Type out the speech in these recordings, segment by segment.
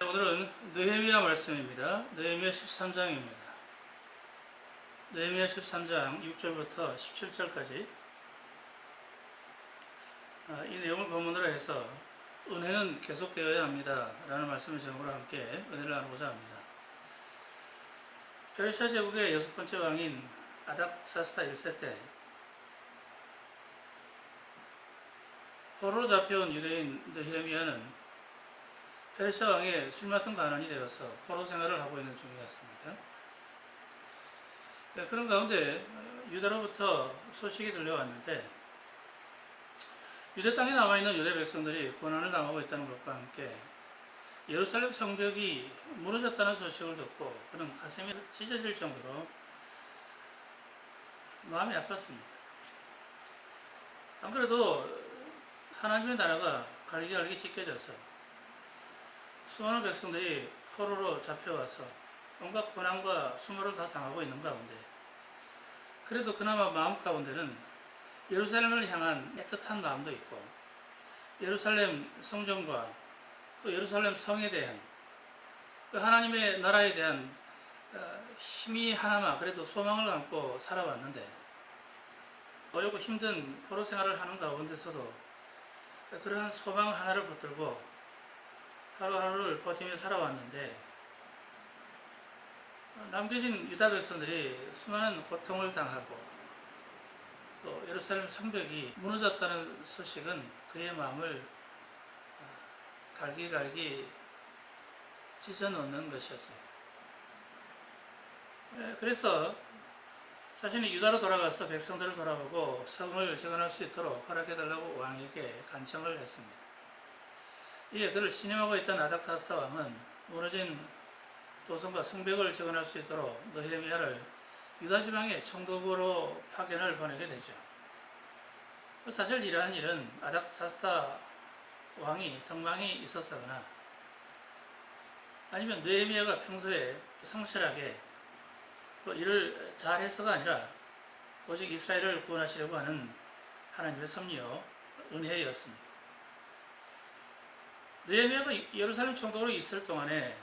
오늘은 느헤미야 말씀입니다. 느헤미야 13장입니다. 느헤미야 13장 6절부터 17절까지 이 내용을 본문으로 해서 은혜는 계속되어야 합니다 라는 말씀을 제목으로 함께 은혜를 나누고자 합니다. 페르시아 제국의 여섯 번째 왕인 아닥사스다 1세 때 포로로 잡혀온 유대인 느헤미야는 페르시아 왕의 술 맡은 관원이 되어서 포로 생활을 하고 있는 중이었습니다. 그런 가운데 유다로부터 소식이 들려왔는데 유대 땅에 남아있는 유대 백성들이 고난을 당하고 있다는 것과 함께 예루살렘 성벽이 무너졌다는 소식을 듣고 그는 가슴이 찢어질 정도로 마음이 아팠습니다. 안 그래도 하나님의 나라가 갈기갈기 찢겨져서 수많은 백성들이 포로로 잡혀와서 온갖 고난과 수모를 다 당하고 있는 가운데 그래도 그나마 마음 가운데는 예루살렘을 향한 애틋한 마음도 있고 예루살렘 성전과 또 예루살렘 성에 대한 그 하나님의 나라에 대한 힘이 하나마 그래도 소망을 안고 살아왔는데 어렵고 힘든 포로 생활을 하는 가운데서도 그러한 소망 하나를 붙들고 하루하루를 버티며 살아왔는데 남겨진 유다 백성들이 수많은 고통을 당하고 또 예루살렘 성벽이 무너졌다는 소식은 그의 마음을 갈기갈기 찢어놓는 것이었어요. 그래서 자신이 유다로 돌아가서 백성들을 돌아보고 성을 재건할 수 있도록 허락해달라고 왕에게 간청을 했습니다. 이에 그를 신임하고 있던 아닥사스다 왕은 무너진 도성과 성벽을 재건할 수 있도록 느헤미야를 유다 지방의 총독으로 파견을 보내게 되죠. 사실 이러한 일은 아닥사스다 왕이 덕망이 있었거나 아니면 느헤미야가 평소에 성실하게 또 일을 잘해서가 아니라 오직 이스라엘을 구원하시려고 하는 하나님의 섭리요 은혜였습니다. 느헤미야가 예루살렘 총독으로 있을 동안에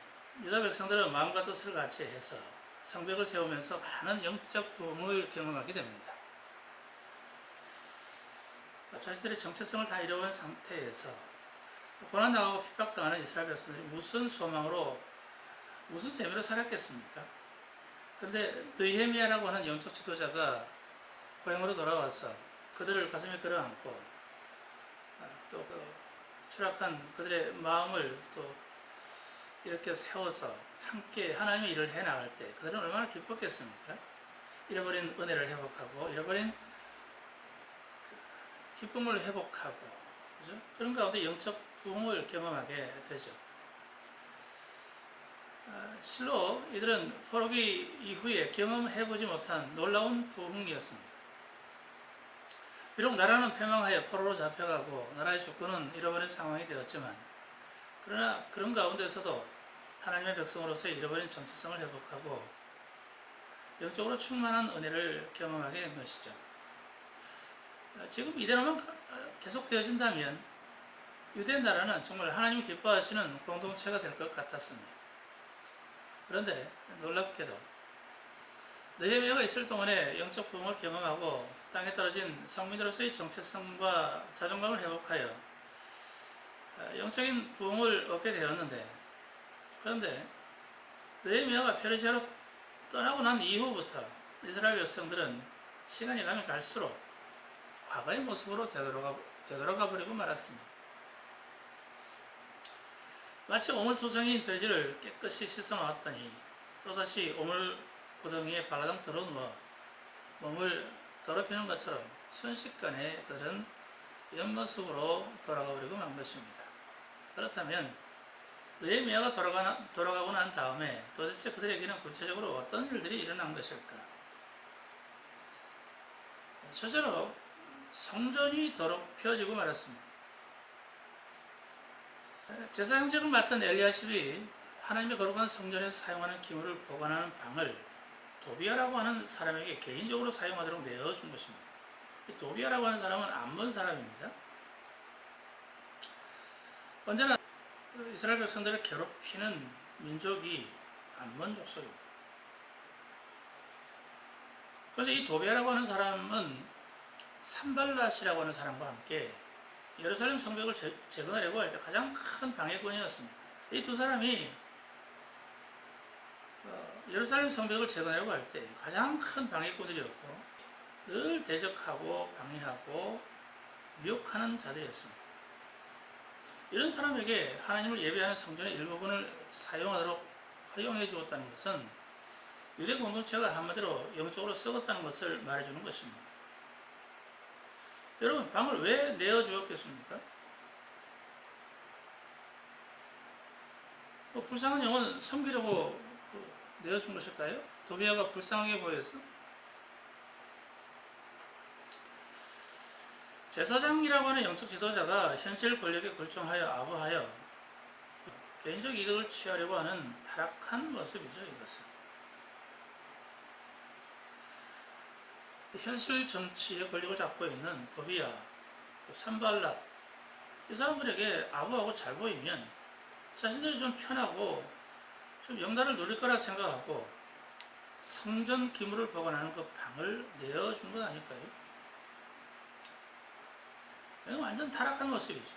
유다 백성들은 마음과 뜻을 같이 해서 성벽을 세우면서 많은 영적 부흥을 경험하게 됩니다. 자신들의 정체성을 다 잃어버린 상태에서 고난당하고 핍박당하는 이스라엘 백성들이 무슨 소망으로 무슨 재미로 살았겠습니까? 그런데 느헤미야라고 하는 영적 지도자가 고향으로 돌아와서 그들을 가슴에 끌어안고 또 추락한 그들의 마음을 또 이렇게 세워서 함께 하나님의 일을 해나갈 때 그들은 얼마나 기뻤겠습니까? 잃어버린 은혜를 회복하고 잃어버린 기쁨을 회복하고 그죠? 그런 가운데 영적 부흥을 경험하게 되죠. 실로 이들은 포로기 이후에 경험해보지 못한 놀라운 부흥이었습니다. 비록 나라는 패망하여 포로로 잡혀가고 나라의 주권은 잃어버린 상황이 되었지만 그러나 그런 가운데서도 하나님의 백성으로서의 잃어버린 정체성을 회복하고 영적으로 충만한 은혜를 경험하게 된 것이죠. 지금 이대로만 계속 되어진다면 유대 나라는 정말 하나님이 기뻐하시는 공동체가 될 것 같았습니다. 그런데 놀랍게도 느헤미야가 있을 동안에 영적 부흥을 경험하고 땅에 떨어진 성민으로서의 정체성과 자존감을 회복하여 영적인 부흥을 얻게 되었는데 그런데 느헤미야가 페르시아로 떠나고 난 이후부터 이스라엘 백성들은 시간이 가면 갈수록 과거의 모습으로 되돌아가 버리고 말았습니다. 마치 오물투성이인 돼지를 깨끗이 씻어 놓았더니 또다시 오물 구덩이에 발라당 들어누워 몸을 더럽히는 것처럼 순식간에 그들은 옆모습으로 돌아가 버리고 만 것입니다. 그렇다면 느헤미야가 돌아가고 난 다음에 도대체 그들에게는 구체적으로 어떤 일들이 일어난 것일까? 첫째로 성전이 더럽혀지고 말았습니다. 제사 형제를 맡은 엘리야십이 하나님의 거룩한 성전에서 사용하는 기물을 보관하는 방을 도비아라고 하는 사람에게 개인적으로 사용하도록 내어준 것입니다. 이 도비아라고 하는 사람은 암몬 사람입니다. 언제나 이스라엘 백성들을 괴롭히는 민족이 암몬 족속입니다. 그런데 이 도비아라고 하는 사람은 산발랏이라고 하는 사람과 함께 예루살렘 성벽을 재건하려고 할 때 가장 큰 방해꾼이었습니다. 이 두 사람이 예루살렘 성벽을 재건하려고 할 때 가장 큰 방해꾼들이었고 늘 대적하고 방해하고 미혹하는 자들이었습니다. 이런 사람에게 하나님을 예배하는 성전의 일부분을 사용하도록 허용해 주었다는 것은 유대 공동체가 한마디로 영적으로 썩었다는 것을 말해주는 것입니다. 여러분, 방을 왜 내어주었겠습니까? 불쌍한 영혼 섬기려고 내어준 것일까요? 도비아가 불쌍하게 보여서? 제사장이라고 하는 영적 지도자가 현실 권력에 굴종하여 아부하여 개인적 이득을 취하려고 하는 타락한 모습이죠, 이것은. 현실 정치의 권력을 잡고 있는 도비아, 산발랏, 이 사람들에게 아부하고 잘 보이면 자신들이 좀 편하고 좀 영달을 누릴 거라 생각하고 성전 기물을 보관하는 그 방을 내어준 것 아닐까요? 이건 완전 타락한 모습이죠.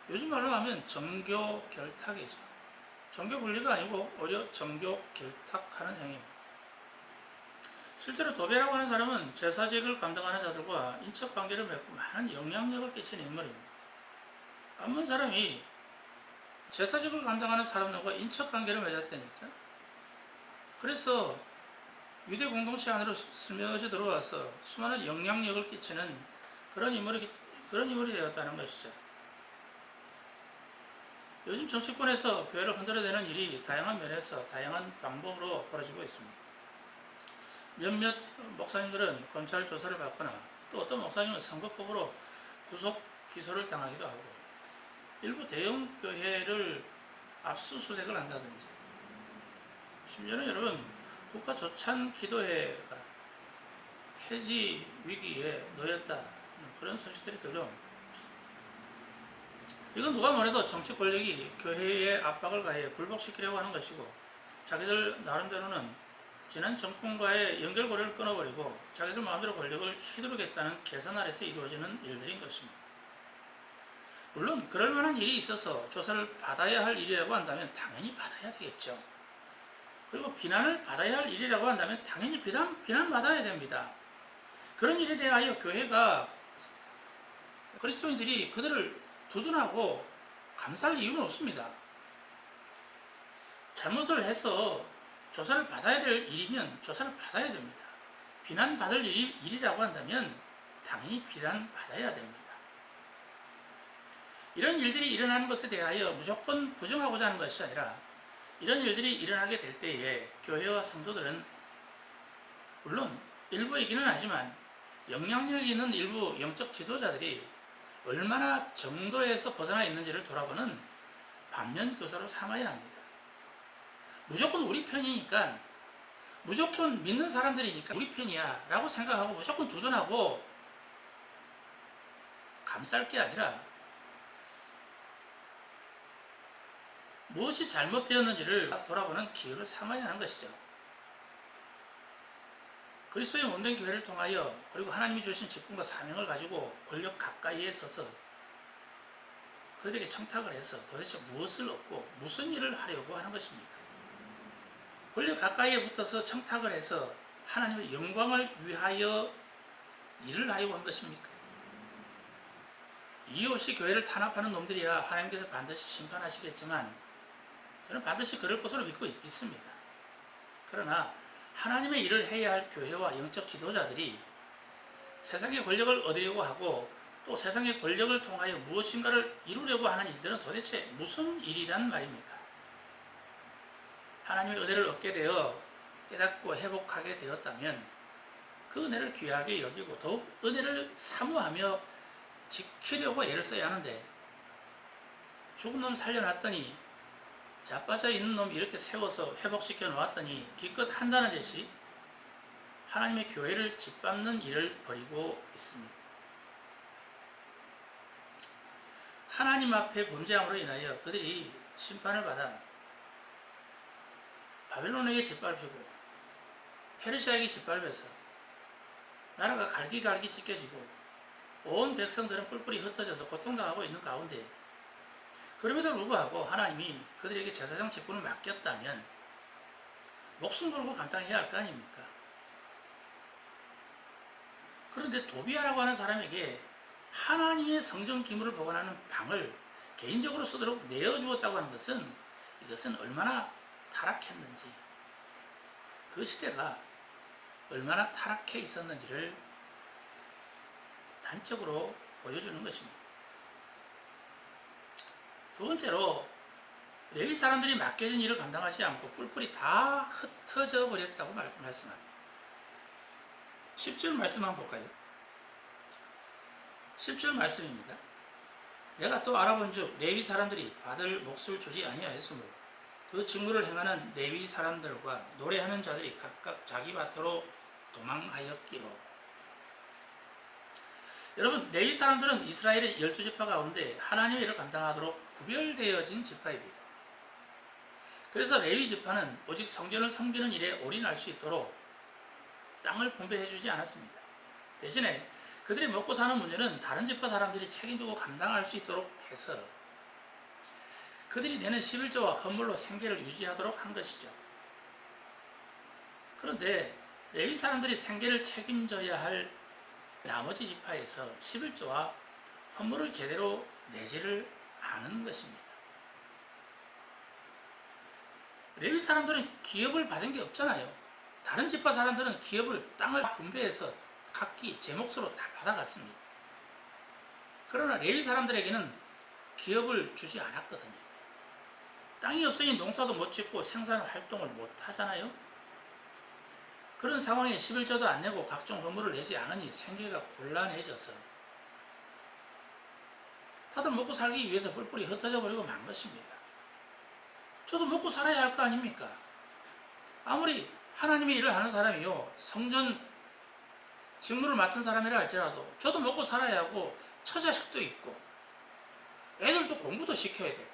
요즘 말로 하면 정교 결탁이죠. 정교 분리가 아니고 오히려 정교 결탁하는 행위입니다. 실제로 도배라고 하는 사람은 제사직을 감당하는 자들과 인척 관계를 맺고 많은 영향력을 끼치는 인물입니다. 암몬 사람이 제사직을 감당하는 사람들과 인척 관계를 맺었다니까. 그래서 유대 공동체 안으로 스며시 들어와서 수많은 영향력을 끼치는 그런 인물이 되었다는 것이죠. 요즘 정치권에서 교회를 흔들어대는 일이 다양한 면에서 다양한 방법으로 벌어지고 있습니다. 몇몇 목사님들은 검찰 조사를 받거나 또 어떤 목사님은 선거법으로 구속 기소를 당하기도 하고 일부 대형 교회를 압수수색을 한다든지 심지어는 여러분 국가조찬 기도회가 폐지 위기에 놓였다는 그런 소식들이 들려옵니다. 이건 누가 뭐래도 정치 권력이 교회에 압박을 가해 굴복시키려고 하는 것이고 자기들 나름대로는 지난 정권과의 연결고리를 끊어버리고 자기들 마음대로 권력을 휘두르겠다는 계산 아래서 이루어지는 일들인 것입니다. 물론 그럴 만한 일이 있어서 조사를 받아야 할 일이라고 한다면 당연히 받아야 되겠죠. 그리고 비난을 받아야 할 일이라고 한다면 당연히 비난받아야 됩니다. 그런 일에 대하여 교회가 그리스도인들이 그들을 두둔하고 감쌀 이유는 없습니다. 잘못을 해서 조사를 받아야 될 일이면 조사를 받아야 됩니다. 비난받을 일이라고 한다면 당연히 비난받아야 됩니다. 이런 일들이 일어나는 것에 대하여 무조건 부정하고자 하는 것이 아니라 이런 일들이 일어나게 될 때에 교회와 성도들은 물론 일부이기는 하지만 영향력 있는 일부 영적 지도자들이 얼마나 정도에서 벗어나 있는지를 돌아보는 반면교사로 삼아야 합니다. 무조건 우리 편이니까 무조건 믿는 사람들이니까 우리 편이야 라고 생각하고 무조건 두둔하고 감쌀 게 아니라 무엇이 잘못되었는지를 돌아보는 기회를 삼아야 하는 것이죠. 그리스도의 몸된 교회를 통하여 그리고 하나님이 주신 직분과 사명을 가지고 권력 가까이에 서서 그들에게 청탁을 해서 도대체 무엇을 얻고 무슨 일을 하려고 하는 것입니까? 권력 가까이에 붙어서 청탁을 해서 하나님의 영광을 위하여 일을 하려고 한 것입니까? 이유 없이 교회를 탄압하는 놈들이야 하나님께서 반드시 심판하시겠지만 저는 반드시 그럴 것으로 믿고 있습니다. 그러나 하나님의 일을 해야 할 교회와 영적 지도자들이 세상의 권력을 얻으려고 하고 또 세상의 권력을 통하여 무엇인가를 이루려고 하는 일들은 도대체 무슨 일이란 말입니까? 하나님의 은혜를 얻게 되어 깨닫고 회복하게 되었다면 그 은혜를 귀하게 여기고 더욱 은혜를 사모하며 지키려고 애를 써야 하는데 죽은 놈 살려놨더니 자빠져 있는 놈 이렇게 세워서 회복시켜 놓았더니 기껏 한다는 듯이 하나님의 교회를 짓밟는 일을 벌이고 있습니다. 하나님 앞에 범죄함으로 인하여 그들이 심판을 받아 바벨론에게 짓밟히고 페르시아에게 짓밟혀서 나라가 갈기갈기 찢겨지고 온 백성들은 뿔뿔이 흩어져서 고통당하고 있는 가운데, 그럼에도 불구하고 하나님이 그들에게 제사장 직분을 맡겼다면 목숨 걸고 감당해야 할 거 아닙니까? 그런데 도비아라고 하는 사람에게 하나님의 성전 기물을 보관하는 방을 개인적으로 쓰도록 내어주었다고 하는 것은, 이것은 얼마나 타락했는지, 그 시대가 얼마나 타락해 있었는지를 단적으로 보여주는 것입니다. 두 번째로, 레위 사람들이 맡겨진 일을 감당하지 않고 뿔뿔이 다 흩어져 버렸다고 말씀합니다. 10절 말씀 한번 볼까요? 10절 말씀입니다. 내가 또 알아본 즉 레위 사람들이 받을 몫을 주지 아니하였으므로 그 직무를 행하는 레위 사람들과 노래하는 자들이 각각 자기 밭으로 도망하였기로. 여러분, 레위 사람들은 이스라엘의 12지파 가운데 하나님의 일을 감당하도록 구별되어진 지파입니다. 그래서 레위 지파는 오직 성전을 섬기는 일에 올인할 수 있도록 땅을 분배해 주지 않았습니다. 대신에 그들이 먹고 사는 문제는 다른 지파 사람들이 책임지고 감당할 수 있도록 해서 그들이 내는 11조와 헌물로 생계를 유지하도록 한 것이죠. 그런데 레위 사람들이 생계를 책임져야 할 나머지 지파에서 11조와 헌물을 제대로 내지를 않은 것입니다. 레위 사람들은 기업을 받은 게 없잖아요. 다른 지파 사람들은 기업을, 땅을 분배해서 각기 제 몫으로 다 받아갔습니다. 그러나 레위 사람들에게는 기업을 주지 않았거든요. 땅이 없으니 농사도 못 짓고 생산 활동을 못 하잖아요. 그런 상황에 11조도 안 내고 각종 헌물을 내지 않으니 생계가 곤란해져서 다들 먹고 살기 위해서 뿔뿔이 흩어져 버리고 만 것입니다. 저도 먹고 살아야 할 거 아닙니까? 아무리 하나님의 일을 하는 사람이요, 성전 직무를 맡은 사람이라 할지라도 저도 먹고 살아야 하고 처자식도 있고 애들도 공부도 시켜야 되고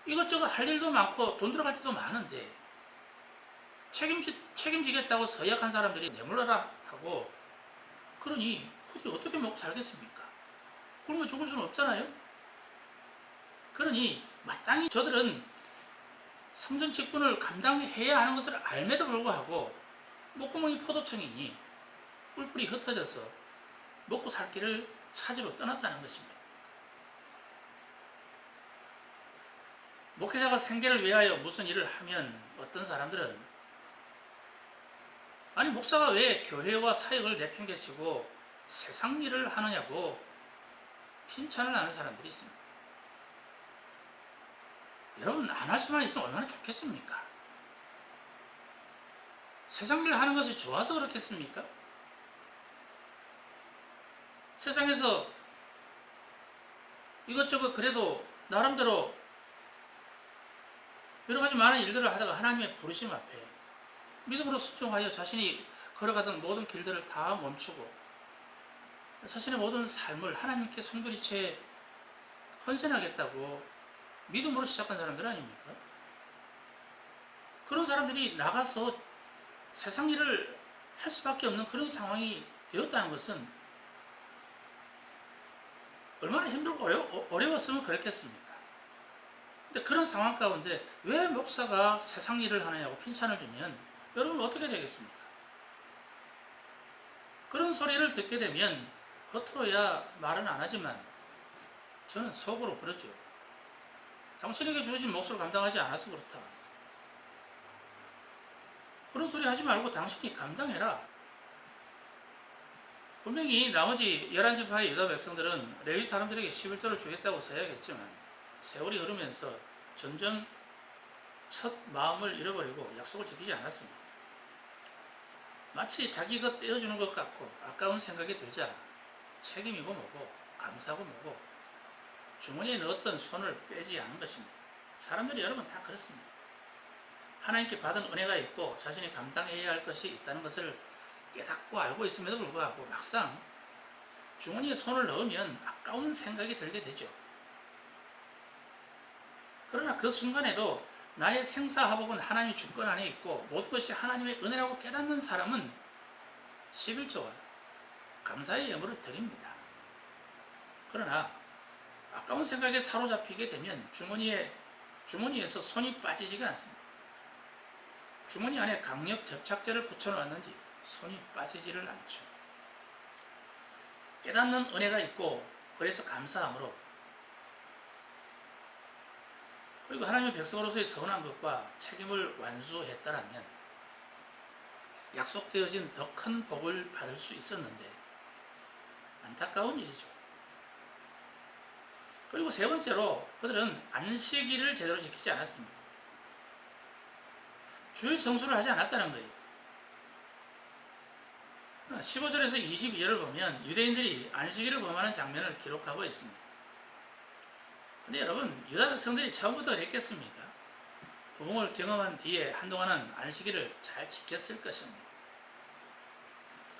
이것저것 할 일도 많고 돈 들어갈 때도 많은데 책임지겠다고 서약한 사람들이 내몰라라 하고 그러니 그들이 어떻게 먹고 살겠습니까? 굶어 죽을 수는 없잖아요. 그러니 마땅히 저들은 성전 직분을 감당해야 하는 것을 알매도 불구하고 목구멍이 포도청이니 뿔뿔이 흩어져서 먹고 살 길을 찾으러 떠났다는 것입니다. 목회자가 생계를 위하여 무슨 일을 하면 어떤 사람들은 아니 목사가 왜 교회와 사역을 내팽개치고 세상 일을 하느냐고 핀찬을 하는 사람들이 있습니다. 여러분, 안 할 수만 있으면 얼마나 좋겠습니까? 세상 일을 하는 것이 좋아서 그렇겠습니까? 세상에서 이것저것 그래도 나름대로 여러 가지 많은 일들을 하다가 하나님의 부르심 앞에 믿음으로 순종하여 자신이 걸어가던 모든 길들을 다 멈추고 자신의 모든 삶을 하나님께 손부리채 헌신하겠다고 믿음으로 시작한 사람들 아닙니까? 그런 사람들이 나가서 세상 일을 할 수밖에 없는 그런 상황이 되었다는 것은 얼마나 힘들고 어려웠으면 그랬겠습니까? 근데 그런 상황 가운데 왜 목사가 세상 일을 하느냐고 핀찬을 주면 여러분 어떻게 되겠습니까? 그런 소리를 듣게 되면 겉으로야 말은 안 하지만 저는 속으로 그러죠. 당신에게 주어진 몫을 감당하지 않아서 그렇다. 그런 소리 하지 말고 당신이 감당해라. 분명히 나머지 11지파의 유다 백성들은 레위 사람들에게 11조를 주겠다고 서약했지만 세월이 흐르면서 점점 첫 마음을 잃어버리고 약속을 지키지 않았습니다. 마치 자기 것 떼어주는 것 같고 아까운 생각이 들자 책임이고 뭐고 감사하고 뭐고 주머니에 넣었던 손을 빼지 않은 것입니다. 사람들이 여러분 다 그렇습니다. 하나님께 받은 은혜가 있고 자신이 감당해야 할 것이 있다는 것을 깨닫고 알고 있음에도 불구하고 막상 주머니에 손을 넣으면 아까운 생각이 들게 되죠. 그러나 그 순간에도 나의 생사화복은 하나님의 주권 안에 있고 모든 것이 하나님의 은혜라고 깨닫는 사람은 11조와 감사의 예물을 드립니다. 그러나 아까운 생각에 사로잡히게 되면 주머니에서 손이 빠지지가 않습니다. 주머니 안에 강력 접착제를 붙여놓았는지 손이 빠지지를 않죠. 깨닫는 은혜가 있고 그래서 감사함으로, 그리고 하나님의 백성으로서의 서운한 것과 책임을 완수했다라면 약속되어진 더 큰 복을 받을 수 있었는데 안타까운 일이죠. 그리고 세 번째로 그들은 안식일을 제대로 지키지 않았습니다. 주일 성수를 하지 않았다는 거예요. 15절에서 22절을 보면 유대인들이 안식일을 범하는 장면을 기록하고 있습니다. 근데 여러분, 유다 백성들이 처음부터 그랬겠습니까? 부흥을 경험한 뒤에 한동안은 안식일을 잘 지켰을 것입니다.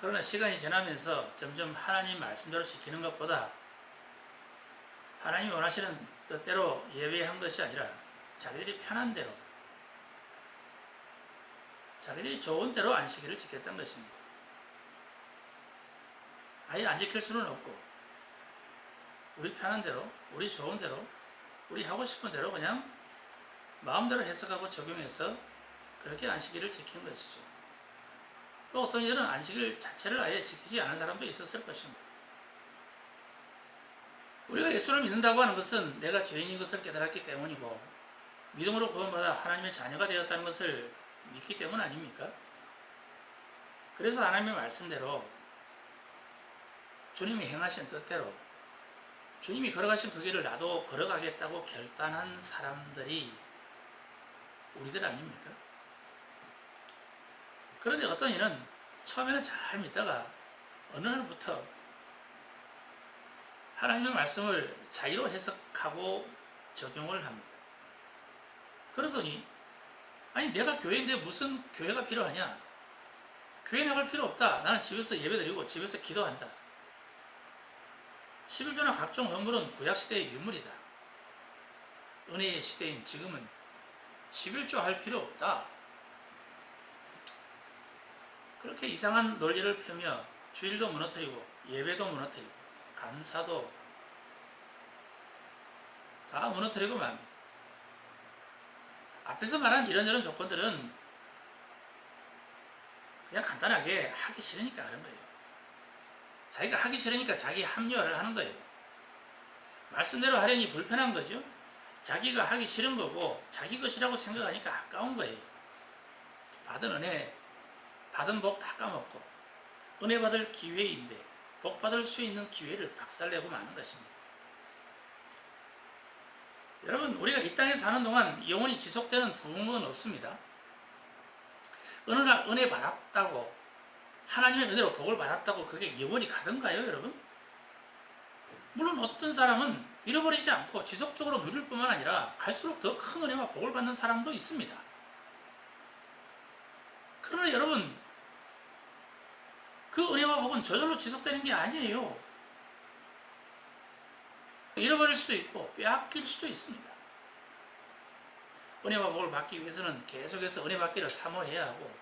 그러나 시간이 지나면서 점점 하나님 말씀대로 지키는 것보다 하나님이 원하시는 뜻대로 예배한 것이 아니라 자기들이 편한 대로, 자기들이 좋은 대로 안식일을 지켰던 것입니다. 아예 안 지킬 수는 없고 우리 편한 대로, 우리 좋은 대로, 우리 하고 싶은 대로 그냥 마음대로 해석하고 적용해서 그렇게 안식일을 지킨 것이죠. 또 어떤 이들은 안식일 자체를 아예 지키지 않은 사람도 있었을 것입니다. 우리가 예수를 믿는다고 하는 것은 내가 죄인인 것을 깨달았기 때문이고 믿음으로 구원받아 하나님의 자녀가 되었다는 것을 믿기 때문 아닙니까? 그래서 하나님의 말씀대로 주님이 행하신 뜻대로 주님이 걸어가신 그 길을 나도 걸어가겠다고 결단한 사람들이 우리들 아닙니까? 그런데 어떤 이는 처음에는 잘 믿다가 어느 날부터 하나님의 말씀을 자의로 해석하고 적용을 합니다. 그러더니 아니 내가 교회인데 무슨 교회가 필요하냐? 교회 나갈 필요 없다. 나는 집에서 예배드리고 집에서 기도한다. 11조나 각종 헌물은 구약시대의 유물이다. 은혜의 시대인 지금은 11조 할 필요 없다. 그렇게 이상한 논리를 펴며 주일도 무너뜨리고 예배도 무너뜨리고 감사도 다 무너뜨리고 맙니다. 앞에서 말한 이런저런 조건들은 그냥 간단하게 하기 싫으니까 하는 거예요. 자기가 하기 싫으니까 자기 합리화를 하는 거예요. 말씀대로 하려니 불편한 거죠. 자기가 하기 싫은 거고 자기 것이라고 생각하니까 아까운 거예요. 받은 은혜, 받은 복 다 까먹고 은혜 받을 기회인데 복 받을 수 있는 기회를 박살내고 마는 것입니다. 여러분, 우리가 이 땅에 사는 동안 영원히 지속되는 부흥은 없습니다. 어느 날 은혜 받았다고 하나님의 은혜로 복을 받았다고 그게 영원히 가던가요, 여러분? 물론 어떤 사람은 잃어버리지 않고 지속적으로 누릴 뿐만 아니라 갈수록 더 큰 은혜와 복을 받는 사람도 있습니다. 그러나 여러분, 그 은혜와 복은 저절로 지속되는 게 아니에요. 잃어버릴 수도 있고 빼앗길 수도 있습니다. 은혜와 복을 받기 위해서는 계속해서 은혜 받기를 사모해야 하고,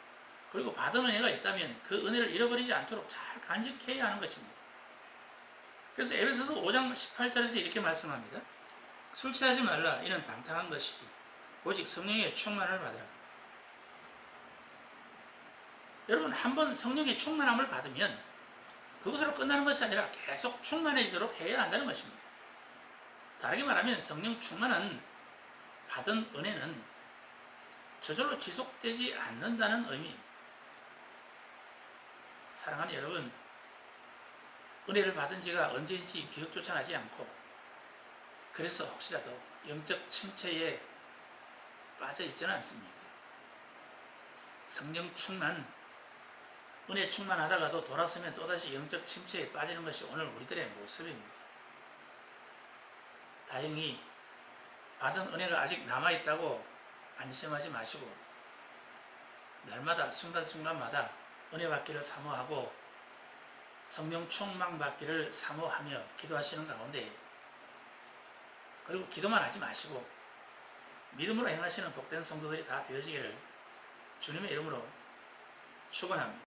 그리고 받은 은혜가 있다면 그 은혜를 잃어버리지 않도록 잘 간직해야 하는 것입니다. 그래서 에베소서 5장 18절에서 이렇게 말씀합니다. 술 취하지 말라. 이는 방탕한 것이기 오직 성령의 충만을 받으라. 여러분, 한번 성령의 충만함을 받으면 그것으로 끝나는 것이 아니라 계속 충만해지도록 해야 한다는 것입니다. 다르게 말하면 성령 충만은 받은 은혜는 저절로 지속되지 않는다는 의미입니다. 사랑하는 여러분, 은혜를 받은 지가 언제인지 기억조차 나지 않고 그래서 혹시라도 영적 침체에 빠져 있지는 않습니까? 성령 충만, 은혜 충만하다가도 돌아서면 또다시 영적 침체에 빠지는 것이 오늘 우리들의 모습입니다. 다행히 받은 은혜가 아직 남아있다고 안심하지 마시고 날마다 순간순간마다 은혜 받기를 사모하고 성령 충만받기를 사모하며 기도하시는 가운데, 그리고 기도만 하지 마시고 믿음으로 행하시는 복된 성도들이 다 되어지기를 주님의 이름으로 축원합니다.